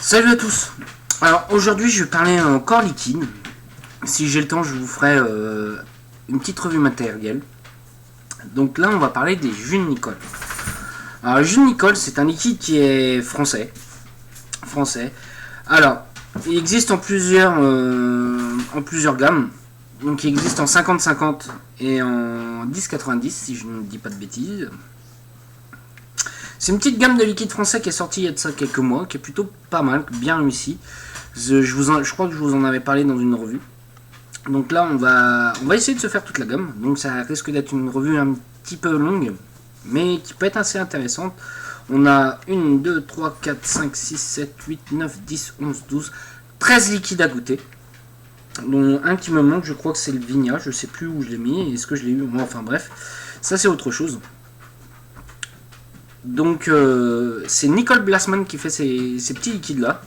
Salut à tous. Alors aujourd'hui je vais parler encore liquide. Si j'ai le temps je vous ferai une petite revue matérielle. Donc là on va parler des jus de Nicole. Alors le jus de Nicole c'est un liquide qui est français. Alors il existe en plusieurs gammes. Donc il existe en 50-50 et en 10-90 si je ne dis pas de bêtises. C'est une petite gamme de liquide français qui est sortie il y a de ça quelques mois, qui est plutôt pas mal, bien réussi. Je crois que je vous en avais parlé dans une revue. Donc là, on va essayer de se faire toute la gamme. Donc ça risque d'être une revue un petit peu longue, mais qui peut être assez intéressante. On a 1, 2, 3, 4, 5, 6, 7, 8, 9, 10, 11, 12, 13 liquides à goûter. Dont un qui me manque, je crois que c'est le Vigna. Je sais plus où je l'ai mis, est-ce que je l'ai eu? Moi, enfin bref, ça c'est autre chose. Donc c'est Nicole Blassman qui fait ces petits liquides là.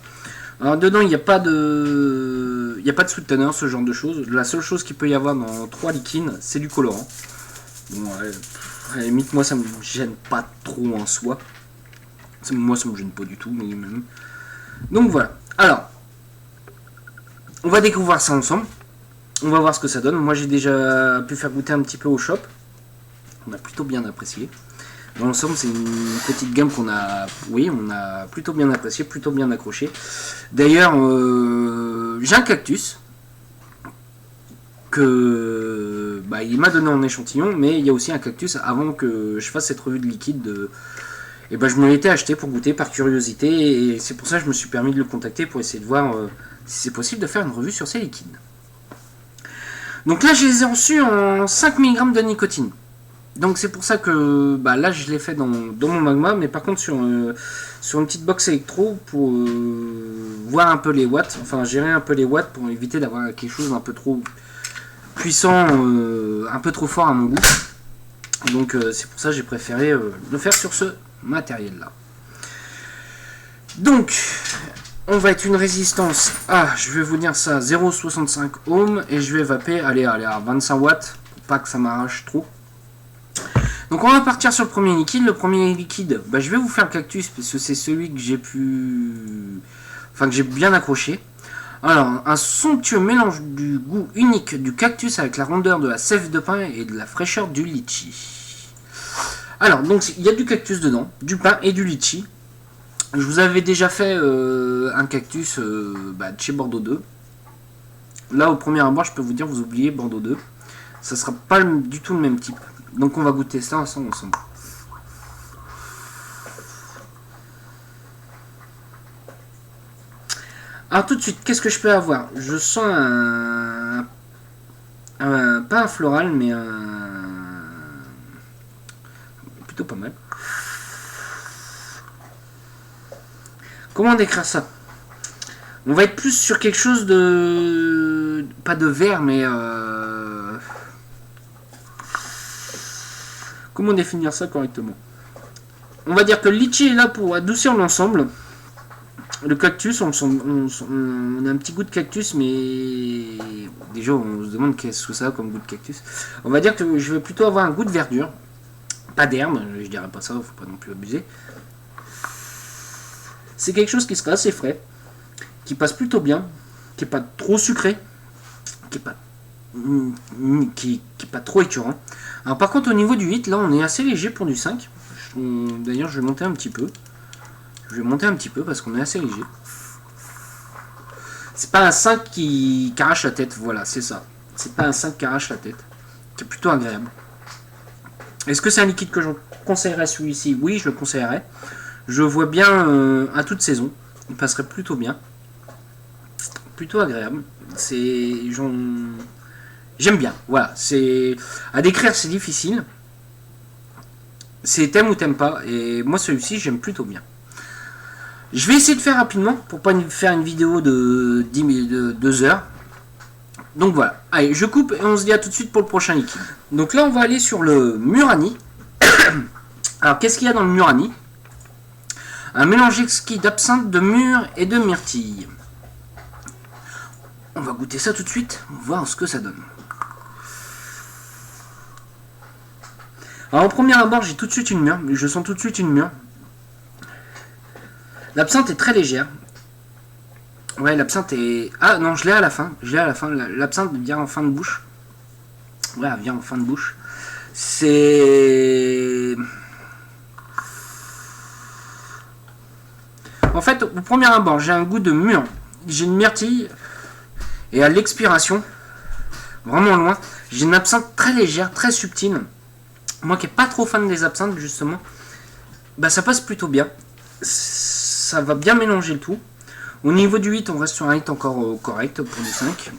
Alors dedans il n'y a pas de sweetener, ce genre de choses. La seule chose qu'il peut y avoir dans 3 liquides c'est du colorant. Bon, à la limite moi ça me gêne pas trop en soi. Moi ça me gêne pas du tout mais même. Donc voilà. Alors on va découvrir ça ensemble. On va voir ce que ça donne. Moi j'ai déjà pu faire goûter un petit peu au shop. On a plutôt bien apprécié. Dans l'ensemble, c'est une petite gamme qu'on a, oui, on a plutôt bien apprécié, plutôt bien accroché. D'ailleurs, j'ai un cactus que, il m'a donné en échantillon, mais il y a aussi un cactus avant que je fasse cette revue de liquide. Je me l'étais acheté pour goûter par curiosité, et c'est pour ça que je me suis permis de le contacter pour essayer de voir si c'est possible de faire une revue sur ces liquides. Donc là, je les ai reçus en 5 mg de nicotine. Donc c'est pour ça que là je l'ai fait dans mon magma, mais par contre sur une petite box électro pour voir un peu les watts, enfin gérer un peu les watts pour éviter d'avoir quelque chose d'un peu trop puissant, un peu trop fort à mon goût. Donc c'est pour ça que j'ai préféré le faire sur ce matériel là. Donc on va être une résistance à, je vais vous dire ça, 0,65 ohms et je vais vaper, aller à 25 watts pour pas que ça m'arrache trop. Donc on va partir sur le premier liquide. Le premier liquide, je vais vous faire le cactus parce que c'est celui que j'ai bien accroché. Alors, un somptueux mélange du goût unique du cactus avec la rondeur de la sève de pin et de la fraîcheur du litchi. Alors, donc il y a du cactus dedans, du pain et du litchi. Je vous avais déjà fait un cactus de chez Bordeaux 2. Là, au premier abord, je peux vous dire, vous oubliez Bordeaux 2. Ça sera pas du tout le même type. Donc on va goûter ça ensemble. Alors tout de suite, qu'est-ce que je peux avoir? Je sens pas un floral, mais plutôt pas mal. Comment décrire ça? On va être plus sur quelque chose de... pas de vert, mais... Comment définir ça correctement? On va dire que le litchi est là pour adoucir l'ensemble. Le cactus, on a un petit goût de cactus, mais déjà on se demande qu'est-ce que ça a comme goût de cactus. On va dire que je vais plutôt avoir un goût de verdure. Pas d'herbe, je dirais pas ça, faut pas non plus abuser. C'est quelque chose qui sera assez frais, qui passe plutôt bien, qui est pas trop sucré, qui est pas trop écœurant. Alors par contre au niveau du 8, là on est assez léger pour du 5. D'ailleurs je vais monter un petit peu. Parce qu'on est assez léger. C'est pas un 5 qui arrache la tête, voilà, c'est ça. C'est pas un 5 qui arrache la tête. Qui est plutôt agréable. Est-ce que c'est un liquide que je conseillerais celui-ci? Oui, je le conseillerais. Je vois bien à toute saison. Il passerait plutôt bien. Plutôt agréable. J'aime bien, voilà. À décrire, c'est difficile. C'est t'aimes ou t'aimes pas. Et moi, celui-ci, j'aime plutôt bien. Je vais essayer de faire rapidement pour pas faire une vidéo de 2 heures. Donc voilà. Allez, je coupe et on se dit à tout de suite pour le prochain liquide. Donc là, on va aller sur le Murani. Alors, qu'est-ce qu'il y a dans le Murani? Un mélange exquis d'absinthe, de mûre et de myrtille. On va goûter ça tout de suite, voir ce que ça donne. Alors en premier abord, j'ai tout de suite une mûre, je sens tout de suite une mûre. L'absinthe est très légère, Ouais, l'absinthe est... Ah non, je l'ai à la fin. Je l'ai à la fin. L'absinthe vient en fin de bouche. Ouais, elle vient en fin de bouche. C'est... En fait, au premier abord, j'ai un goût de mûr. J'ai une myrtille. Et à l'expiration, vraiment loin, j'ai une absinthe très légère, très subtile. Moi qui n'ai pas trop fan des absinthes, justement, bah ça passe plutôt bien. Ça va bien mélanger le tout. Au niveau du 8, on reste sur un hit encore correct pour du 5.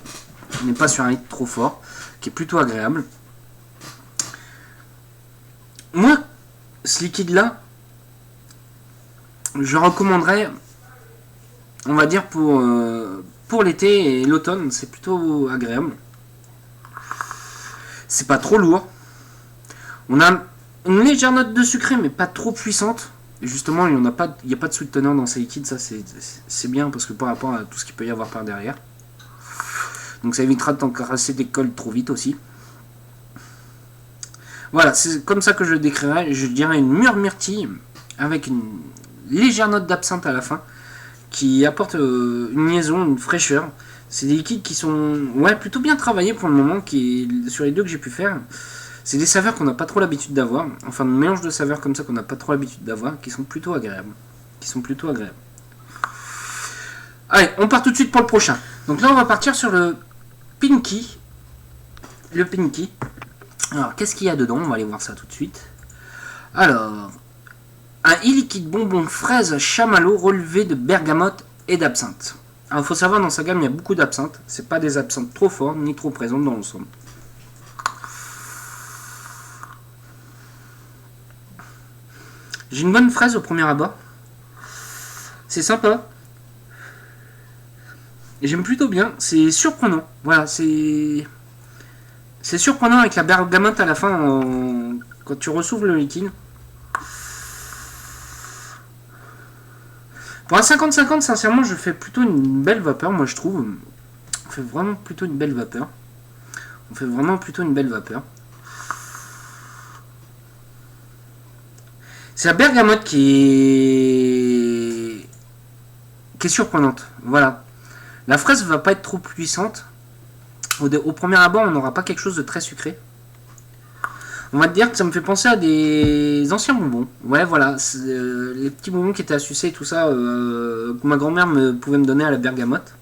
On n'est pas sur un hit trop fort, qui est plutôt agréable. Moi, ce liquide-là, je recommanderais, on va dire, pour l'été et l'automne, c'est plutôt agréable. C'est pas trop lourd. On a une légère note de sucré, mais pas trop puissante. Et justement, il n'y a pas de sweetener dans ces liquides, ça c'est bien parce que par rapport à tout ce qu'il peut y avoir par derrière. Donc ça évitera de t'encrasser des cols trop vite aussi. Voilà, c'est comme ça que je le décrirais. Je dirais une mûre myrtille avec une légère note d'absinthe à la fin qui apporte une liaison, une fraîcheur. C'est des liquides qui sont plutôt bien travaillés pour le moment, sur les deux que j'ai pu faire. C'est des saveurs qu'on n'a pas trop l'habitude d'avoir. Enfin, un mélange de saveurs comme ça qu'on n'a pas trop l'habitude d'avoir, qui sont plutôt agréables. Allez, on part tout de suite pour le prochain. Donc là, on va partir sur le Pinky. Le Pinky. Alors, qu'est-ce qu'il y a dedans? On va aller voir ça tout de suite. Alors, un e-liquide bonbon fraise chamallow relevé de bergamote et d'absinthe. Alors, il faut savoir, dans sa gamme, il y a beaucoup d'absinthe. C'est pas des absinthes trop fortes, ni trop présentes dans l'ensemble. J'ai une bonne fraise au premier abord. C'est sympa. Et j'aime plutôt bien. C'est surprenant. Voilà, c'est surprenant avec la bergamote à la fin quand tu ressouves le liquide. Pour un 50-50, sincèrement, je fais plutôt une belle vapeur, moi je trouve. On fait vraiment plutôt une belle vapeur. C'est la bergamote qui est surprenante. Voilà. La fraise va pas être trop puissante. Au premier abord, on n'aura pas quelque chose de très sucré. On va te dire que ça me fait penser à des anciens bonbons. Ouais, voilà. Les petits bonbons qui étaient à sucer et tout ça, que ma grand-mère pouvait me donner à la bergamote.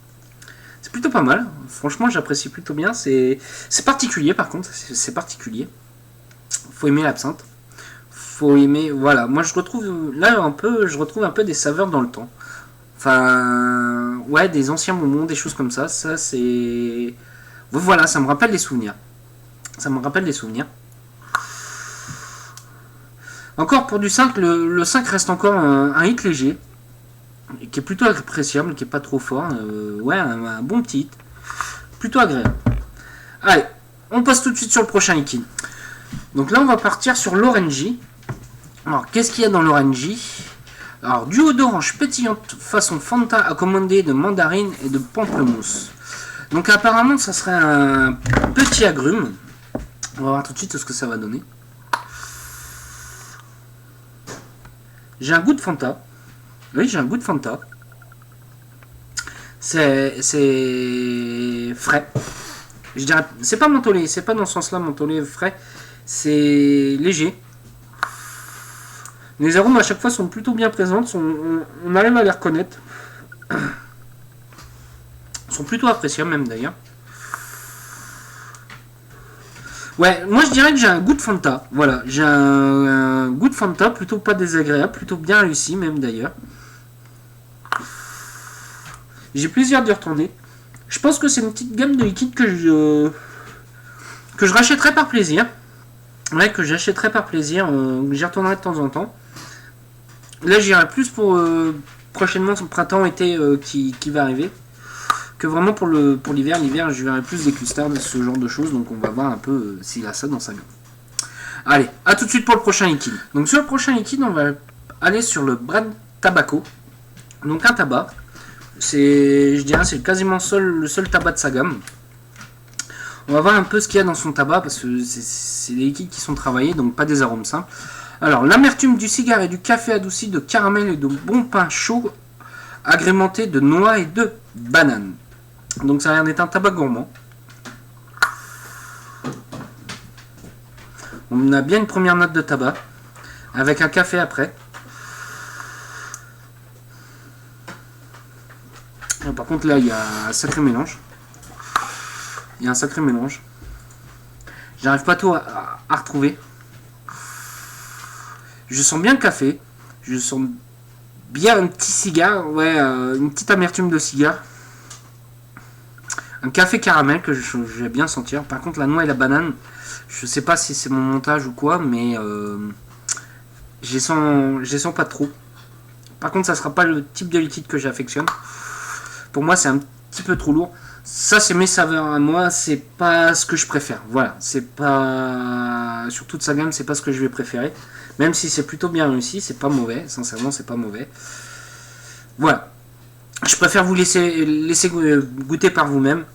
C'est plutôt pas mal. Franchement, j'apprécie plutôt bien. C'est particulier, par contre. C'est particulier. Faut aimer l'absinthe. Voilà. Moi, je retrouve un peu des saveurs dans le temps. Enfin, ouais, des anciens bonbons, des choses comme ça. Ça, c'est... Voilà, ça me rappelle des souvenirs. Encore pour du 5, le 5 reste encore un hit léger, qui est plutôt appréciable, qui est pas trop fort. Un bon petit hit. Plutôt agréable. Allez, on passe tout de suite sur le prochain liquide. Donc là, on va partir sur l'Orangy. Alors, qu'est-ce qu'il y a dans l'Orangy? Alors, duo d'orange pétillante façon Fanta accommodée de mandarine et de pamplemousse. Donc apparemment, ça serait un petit agrume. On va voir tout de suite ce que ça va donner. J'ai un goût de Fanta. Oui, j'ai un goût de Fanta. C'est frais. Je dirais, c'est pas mentholé, c'est pas dans ce sens-là mentholé frais. C'est léger. Les arômes à chaque fois sont plutôt bien présents. On arrive à les reconnaître. Sont plutôt appréciables même d'ailleurs. Ouais, moi je dirais que j'ai un goût de Fanta. Voilà, j'ai un goût de Fanta plutôt pas désagréable, plutôt bien réussi même d'ailleurs. J'ai plaisir d'y retourner. Je pense que c'est une petite gamme de liquides que je rachèterai par plaisir. Ouais, que j'achèterai par plaisir, j'y retournerai de temps en temps. Là j'irai plus pour prochainement son printemps-été qui va arriver. Que vraiment pour l'hiver. L'hiver, je verrai plus des custards, ce genre de choses. Donc on va voir un peu s'il a ça dans sa gamme. Allez, à tout de suite pour le prochain liquide. Donc sur le prochain liquide, on va aller sur le Brand Tobacco. Donc un tabac. Je dirais c'est quasiment le seul tabac de sa gamme. On va voir un peu ce qu'il y a dans son tabac, parce que c'est des liquides qui sont travaillés, donc pas des arômes simples. Alors, l'amertume du cigare et du café adouci de caramel et de bon pain chaud agrémenté de noix et de bananes. Donc ça a l'air d'être un tabac gourmand. On a bien une première note de tabac, avec un café après. Par contre là il y a un sacré mélange. J'arrive pas tout à retrouver. Je sens bien le café. Je sens bien un petit cigare. Ouais, une petite amertume de cigare. Un café caramel que je vais bien sentir. Par contre la noix et la banane, je sais pas si c'est mon montage ou quoi, mais je les sens pas trop. Par contre ça sera pas le type de liquide que j'affectionne. Pour moi c'est un petit peu trop lourd. Ça c'est mes saveurs à moi, c'est pas ce que je préfère. Voilà, c'est pas sur toute sa gamme, c'est pas ce que je vais préférer. Même si c'est plutôt bien réussi, c'est pas mauvais. Sincèrement, c'est pas mauvais. Voilà. Je préfère vous laisser goûter par vous-même.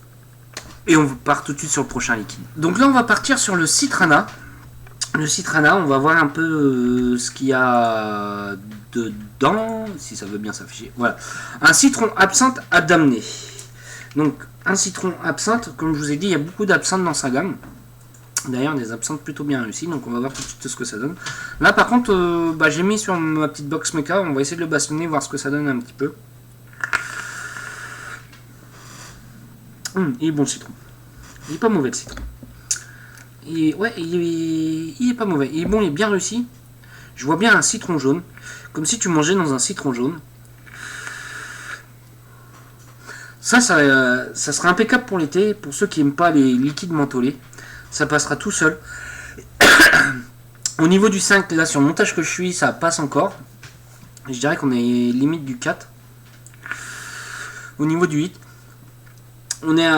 Et on part tout de suite sur le prochain liquide. Donc là, on va partir sur le Citrana. Le Citrana, on va voir un peu ce qu'il y a dedans, si ça veut bien s'afficher. Voilà. Un citron absinthe à damner. Donc, un citron absinthe, comme je vous ai dit, il y a beaucoup d'absinthe dans sa gamme. D'ailleurs, des absinthes plutôt bien réussies, donc on va voir tout de suite ce que ça donne. Là, par contre, j'ai mis sur ma petite box mecha, on va essayer de le bastonner, voir ce que ça donne un petit peu. Il est bon le citron. Il est pas mauvais le citron. Il est pas mauvais. Il est bon, il est bien réussi. Je vois bien un citron jaune, comme si tu mangeais dans un citron jaune. Ça sera impeccable pour l'été, pour ceux qui n'aiment pas les liquides mentholés. Ça passera tout seul. Au niveau du 5, là sur le montage que je suis, ça passe encore. Je dirais qu'on est limite du 4. Au niveau du 8, on est à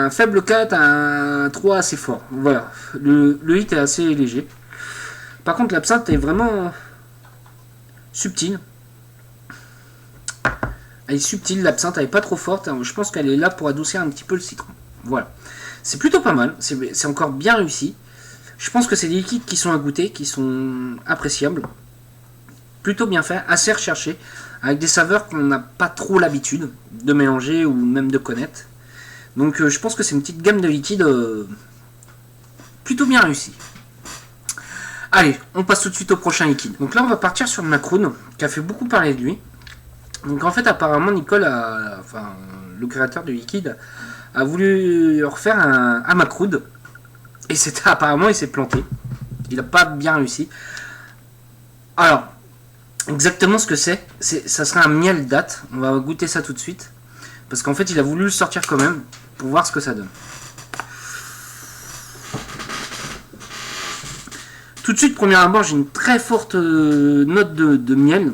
un faible 4, à un 3 assez fort. Voilà, le 8 est assez léger. Par contre l'absinthe est vraiment subtile. Elle est subtile, l'absinthe, elle est pas trop forte. Je pense qu'elle est là pour adoucir un petit peu le citron. Voilà. C'est plutôt pas mal, c'est encore bien réussi. Je pense que c'est des liquides qui sont à goûter, qui sont appréciables. Plutôt bien fait, assez recherché, avec des saveurs qu'on n'a pas trop l'habitude de mélanger ou même de connaître. Donc je pense que c'est une petite gamme de liquides plutôt bien réussie. Allez, on passe tout de suite au prochain liquide. Donc là on va partir sur le Macroun, qui a fait beaucoup parler de lui. Donc en fait apparemment Nicole, le créateur du liquide, a voulu refaire un Macroud. Et c'était apparemment il s'est planté. Il n'a pas bien réussi. Alors, exactement ce que ça serait un miel date. On va goûter ça tout de suite. Parce qu'en fait il a voulu le sortir quand même pour voir ce que ça donne. Tout de suite, premier abord, j'ai une très forte note de miel.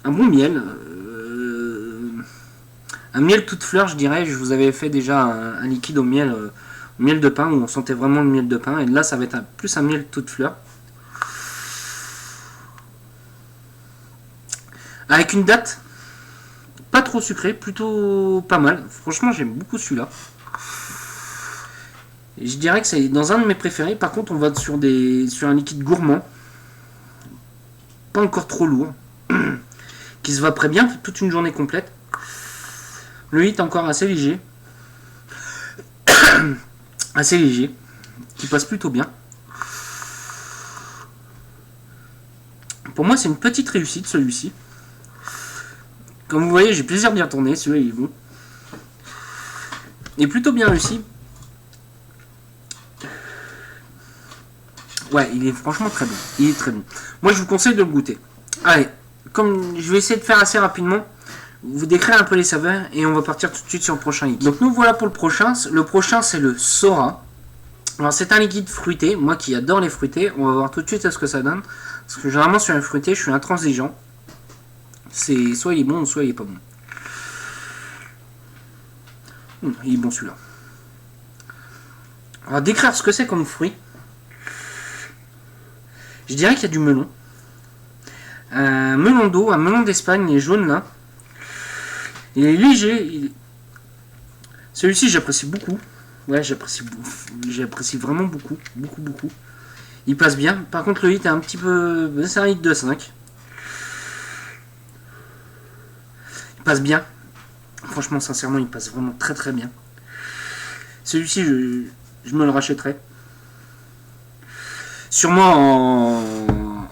Un bon miel. Un miel toute fleur, je dirais. Je vous avais fait déjà un liquide au miel de pain, où on sentait vraiment le miel de pain. Et là, ça va être plus un miel toute fleur. Avec une date pas trop sucrée, plutôt pas mal. Franchement, j'aime beaucoup celui-là. Et je dirais que c'est dans un de mes préférés. Par contre, on va sur un liquide gourmand. Pas encore trop lourd. Qui se va très bien toute une journée complète. Le 8 encore assez léger. Assez léger. Qui passe plutôt bien. Pour moi, c'est une petite réussite celui-ci. Comme vous voyez, j'ai plaisir d'y retourner. Celui-là, il est bon. Il est plutôt bien réussi. Ouais, il est franchement très bon. Il est très bon. Moi, je vous conseille de le goûter. Allez, comme je vais essayer de faire assez rapidement, vous décrire un peu les saveurs et on va partir tout de suite sur le prochain liquide. Donc nous voilà pour le prochain. Le prochain, c'est le Sora. Alors c'est un liquide fruité. Moi qui adore les fruités, on va voir tout de suite ce que ça donne. Parce que généralement sur un fruité, je suis intransigeant. C'est soit il est bon, soit il est pas bon. Il est bon celui-là. On va décrire ce que c'est comme fruit. Je dirais qu'il y a du melon. Un melon d'eau, un melon d'Espagne, il est jaune là. Il est léger. Celui-ci j'apprécie beaucoup. Ouais, j'apprécie vraiment beaucoup. Beaucoup. Il passe bien. Par contre le 8 est un petit peu... C'est un 8 de 5. passe bien. Franchement, sincèrement, il passe vraiment très très bien. Celui-ci, je me le rachèterai. Sûrement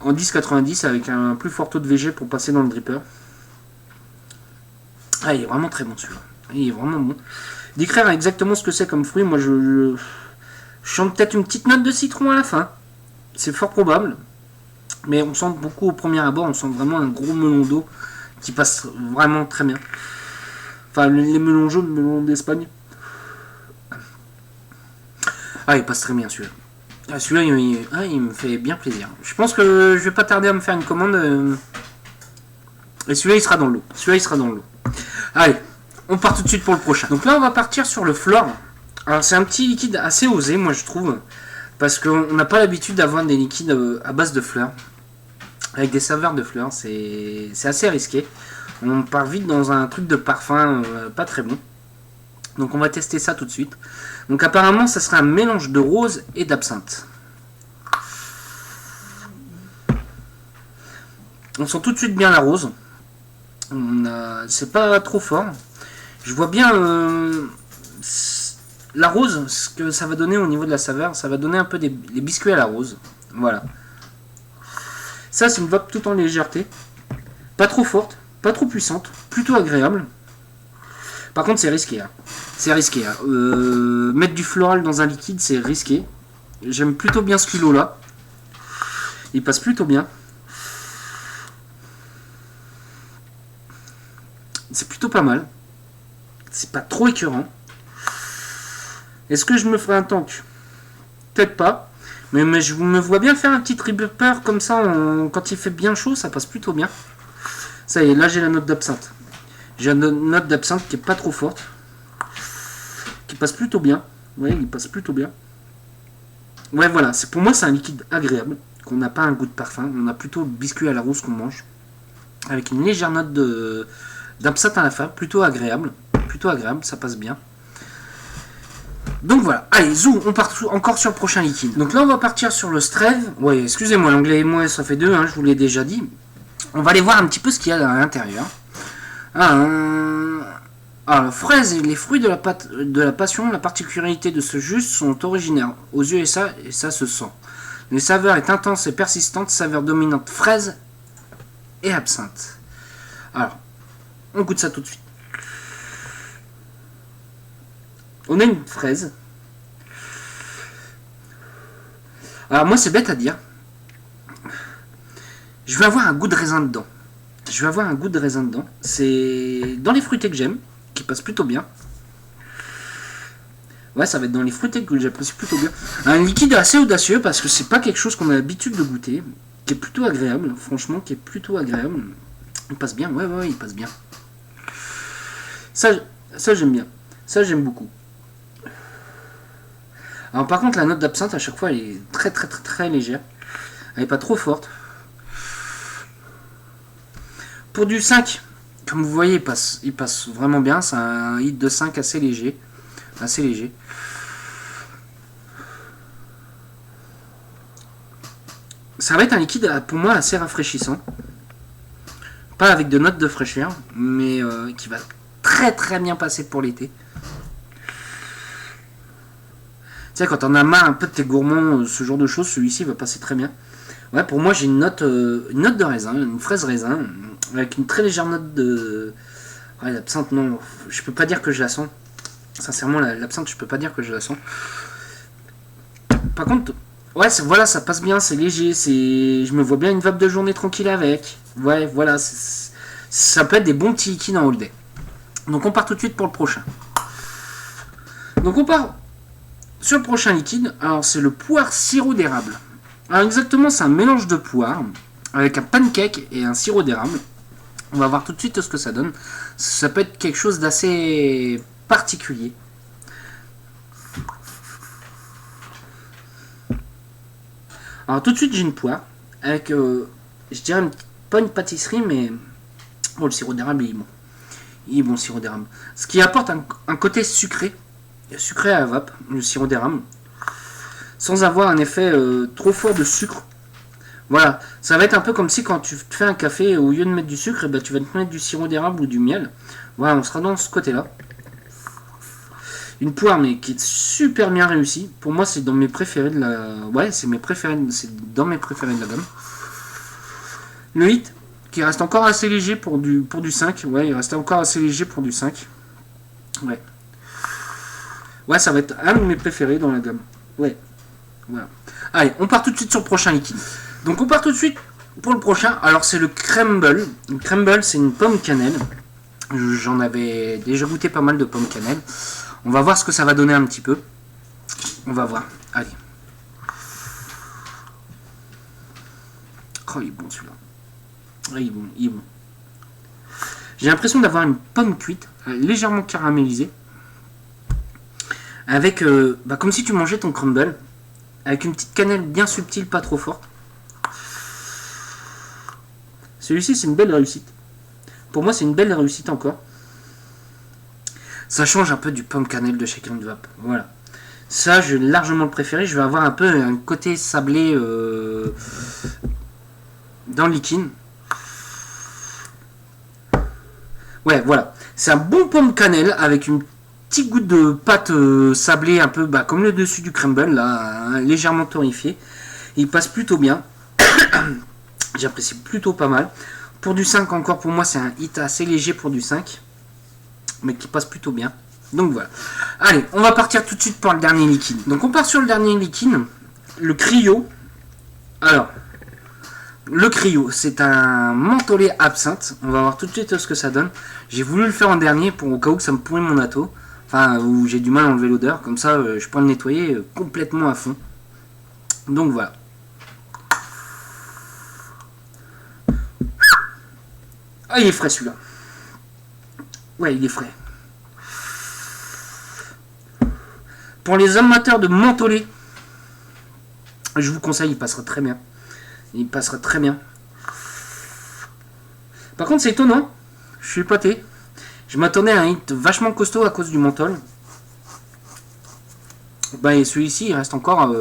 en 10,90 avec un plus fort taux de VG pour passer dans le dripper. Ah, il est vraiment très bon celui-là. Il est vraiment bon. Décrire exactement ce que c'est comme fruit, moi je chante peut-être une petite note de citron à la fin. C'est fort probable. Mais on sent beaucoup au premier abord, on sent vraiment un gros melon d'eau qui passe vraiment très bien. Enfin, les melons jaunes, melons d'Espagne. Ah, il passe très bien celui-là. Ah, celui-là, il me fait bien plaisir. Je pense que je vais pas tarder à me faire une commande. Et celui-là, il sera dans l'eau. Allez, on part tout de suite pour le prochain. Donc là, on va partir sur le Flore. Alors, c'est un petit liquide assez osé, moi, je trouve. Parce qu'on n'a pas l'habitude d'avoir des liquides à base de fleurs. Avec des saveurs de fleurs. C'est assez risqué. On part vite dans un truc de parfum pas très bon. Donc, on va tester ça tout de suite. Donc, apparemment, ça sera un mélange de rose et d'absinthe. On sent tout de suite bien la rose. C'est pas trop fort. Je vois bien la rose, ce que ça va donner au niveau de la saveur. Ça va donner un peu des biscuits à la rose. Voilà. Ça, c'est une vape tout en légèreté. Pas trop forte, pas trop puissante. Plutôt agréable. Par contre, c'est risqué. Hein. C'est risqué. Hein. Mettre du floral dans un liquide, c'est risqué. J'aime plutôt bien ce kilo-là. Il passe plutôt bien. C'est plutôt pas mal. C'est pas trop écœurant. Est-ce que je me ferai un tank? Peut-être pas. Mais je me vois bien faire un petit tripper comme ça. Quand il fait bien chaud, ça passe plutôt bien. Ça y est, là j'ai la note d'absinthe. J'ai une note d'absinthe qui est pas trop forte. Qui passe plutôt bien. Vous voyez, il passe plutôt bien. Ouais, voilà. Pour moi, c'est un liquide agréable. Qu'on n'a pas un goût de parfum. On a plutôt le biscuit à la rose qu'on mange. Avec une légère note d'absinthe à la fin. Plutôt agréable. Ça passe bien. Donc voilà, allez, zou, on part encore sur le prochain liquide. Donc là, on va partir sur le Strève. Ouais, excusez-moi, l'anglais et moi, ça fait deux, hein, je vous l'ai déjà dit. On va aller voir un petit peu ce qu'il y a à l'intérieur. Alors, fraises et les fruits de la passion, la particularité de ce jus sont originaires aux USA et ça se sent. Les saveurs est intense et persistante, saveur dominante fraise et absinthe. Alors, on goûte ça tout de suite. On a une fraise. Alors moi c'est bête à dire. Je vais avoir un goût de raisin dedans. C'est dans les fruités que j'aime, qui passent plutôt bien. Ouais, ça va être dans les fruités que j'apprécie plutôt bien. Un liquide assez audacieux parce que c'est pas quelque chose qu'on a l'habitude de goûter. Qui est plutôt agréable, franchement, Il passe bien, ouais, il passe bien. Ça j'aime bien. Ça j'aime beaucoup. Alors par contre la note d'absinthe à chaque fois elle est très légère. Elle n'est pas trop forte. Pour du 5, comme vous voyez il passe vraiment bien. C'est un hit de 5 assez léger. Ça va être un liquide pour moi assez rafraîchissant. Pas avec de notes de fraîcheur, mais qui va très bien passer pour l'été. Tu sais, quand on a marre un peu de tes gourmands, ce genre de choses, celui-ci va passer très bien. Ouais, pour moi, j'ai une note de raisin, une fraise raisin, avec une très légère note de... Ouais, l'absinthe, non, je peux pas dire que je la sens. Sincèrement, l'absinthe, je peux pas dire que je la sens. Par contre, ouais, voilà, ça passe bien, c'est léger, je me vois bien une vape de journée tranquille avec. Ouais, voilà, ça peut être des bons petits liquides en all day. Donc on part tout de suite pour le prochain. Donc on part... Sur le prochain liquide, alors c'est le poire sirop d'érable. Alors exactement, c'est un mélange de poire avec un pancake et un sirop d'érable. On va voir tout de suite ce que ça donne. Ça peut être quelque chose d'assez particulier. Alors tout de suite, j'ai une poire avec, je dirais, pas une pâtisserie, mais bon, le sirop d'érable il est bon. Il est bon, le sirop d'érable. Ce qui apporte un côté sucré à la vape, le sirop d'érable, sans avoir un effet trop fort de sucre. Voilà, ça va être un peu comme si quand tu te fais un café, au lieu de mettre du sucre, tu vas te mettre du sirop d'érable ou du miel. Voilà, on sera dans ce côté-là. Une poire, mais qui est super bien réussie. Pour moi, c'est dans mes préférés de la... Ouais, c'est dans mes préférés de la gamme. Le hit, qui reste encore assez léger pour du 5. Ouais, il reste encore assez léger pour du 5. Ouais. Ouais, ça va être un de mes préférés dans la gamme. Ouais. Voilà. Allez, on part tout de suite sur le prochain liquide. Donc on part tout de suite pour le prochain. Alors c'est le crumble. Le crumble, c'est une pomme cannelle. J'en avais déjà goûté pas mal de pommes cannelle. On va voir ce que ça va donner un petit peu. On va voir. Allez. Oh, il est bon celui-là. Ah, il est bon, il est bon. J'ai l'impression d'avoir une pomme cuite, légèrement caramélisée. Avec, comme si tu mangeais ton crumble. Avec une petite cannelle bien subtile, pas trop forte. Celui-ci, c'est une belle réussite. Pour moi, c'est une belle réussite encore. Ça change un peu du pomme cannelle de chez Candy Vape. Voilà. Ça, j'ai largement le préféré. Je vais avoir un peu un côté sablé dans le liquide. Ouais, voilà. C'est un bon pomme cannelle avec une petite goutte de pâte sablée un peu comme le dessus du crumble, là, légèrement torréfié. Il passe plutôt bien. J'apprécie plutôt pas mal. Pour du 5 encore, pour moi, c'est un hit assez léger pour du 5. Mais qui passe plutôt bien. Donc voilà. Allez, on va partir tout de suite pour le dernier liquide. Donc on part sur le dernier liquide. Le Cryo. Alors, le Cryo, c'est un mentholé absinthe. On va voir tout de suite ce que ça donne. J'ai voulu le faire en dernier pour au cas où que ça me pourrit mon atto. Enfin, où j'ai du mal à enlever l'odeur. Comme ça, je peux le nettoyer complètement à fond. Donc voilà. Ah, il est frais celui-là. Ouais, il est frais. Pour les amateurs de mentholé, je vous conseille, il passera très bien. Il passera très bien. Par contre, c'est étonnant. Je suis épaté. Je m'attendais à un hit vachement costaud à cause du menthol. Et celui-ci, il reste encore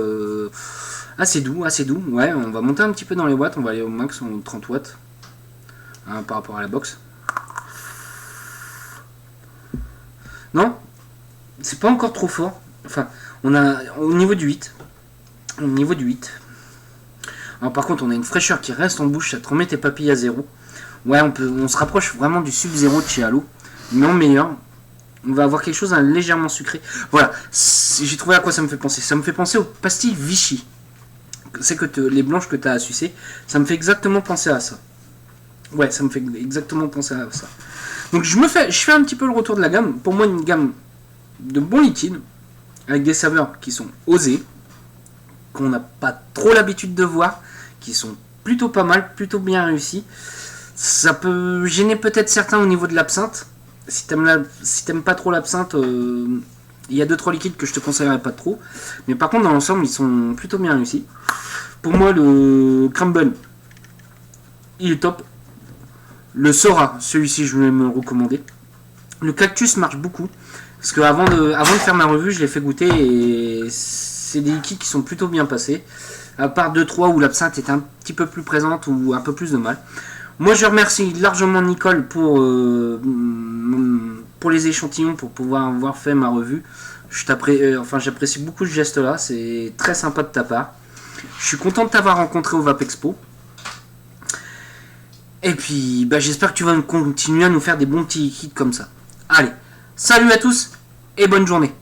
assez doux, assez doux. Ouais, on va monter un petit peu dans les watts. On va aller au max en 30 watts. Par rapport à la box. Non, c'est pas encore trop fort. Enfin, on a au niveau du 8. Au niveau du 8. Alors par contre, on a une fraîcheur qui reste en bouche, ça te remet tes papilles à zéro. Ouais, on se rapproche vraiment du sub-zéro de chez Halo, mais en meilleur. On va avoir quelque chose de légèrement sucré. Voilà, j'ai trouvé à quoi ça me fait penser. Ça me fait penser aux pastilles Vichy. C'est que les blanches que tu as à sucer, ça me fait exactement penser à ça. Ouais, ça me fait exactement penser à ça. Donc je fais un petit peu le retour de la gamme. Pour moi, une gamme de bons liquides, avec des saveurs qui sont osées, qu'on n'a pas trop l'habitude de voir, qui sont plutôt pas mal, plutôt bien réussis. Ça peut gêner peut-être certains au niveau de l'absinthe. Si t'aimes pas trop l'absinthe, il y a 2-3 liquides que je te conseillerais pas trop. Mais par contre, dans l'ensemble, ils sont plutôt bien réussis. Pour moi, le Crumble, il est top. Le Sora, celui-ci, je voulais me recommander. Le Cactus marche beaucoup. Parce que avant de faire ma revue, je l'ai fait goûter et c'est des liquides qui sont plutôt bien passés. À part 2-3 où l'absinthe est un petit peu plus présente ou un peu plus de mal. Moi, je remercie largement Nicole pour les échantillons, pour pouvoir avoir fait ma revue. J'apprécie beaucoup ce geste-là. C'est très sympa de ta part. Je suis content de t'avoir rencontré au Vape Expo. Et puis, j'espère que tu vas continuer à nous faire des bons petits liquides comme ça. Allez, salut à tous et bonne journée.